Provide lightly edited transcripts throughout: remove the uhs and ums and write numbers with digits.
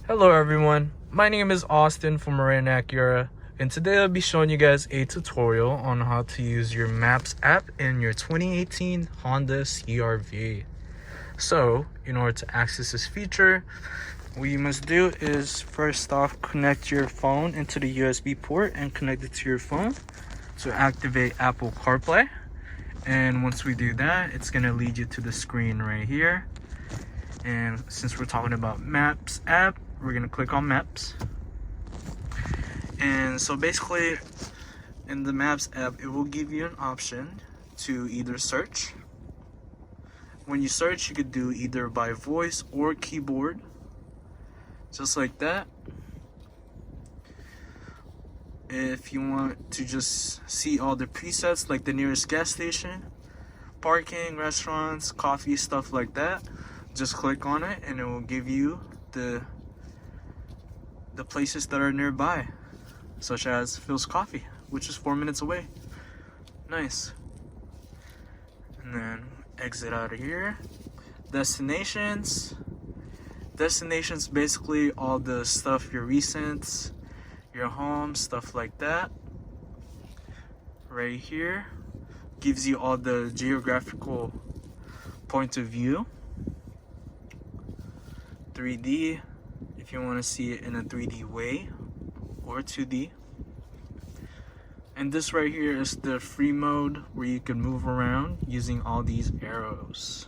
Hello everyone, my name is Austin from Honda Acura, and today I'll be showing you guys a tutorial on how to use your Maps app in your 2018 Honda CRV. So, in order to access this feature, what you must do is first off connect your phone into the USB port and connect it to your phone to activate Apple CarPlay. And once we do that, it's going to lead you to the screen right here. And since we're talking about Maps app, we're gonna click on Maps. And so basically in the Maps app, it will give you an option to either search. When you search, you could do either by voice or keyboard, just like that. If you want to just see all the presets, like the nearest gas station, parking, restaurants, coffee, stuff like that, just click on it and it will give you the places that are nearby, such as Phil's Coffee, which is 4 minutes away. Nice. And then exit out of here. Destinations basically all the stuff, your recents, your home, stuff like that. Right here gives you all the geographical point of view. 3D, if you want to see it in a 3D way, or 2D. And this right here is the free mode where you can move around using all these arrows.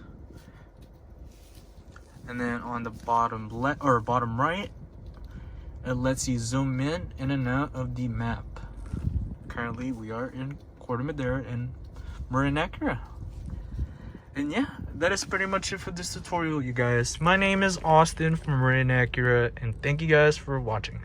And then on the bottom left or bottom right, it lets you zoom in and out of the map. Currently we are in Corte Madera in Honda Acura. And yeah, that is pretty much it for this tutorial, you guys. My name is Austin from Honda Acura, and thank you guys for watching.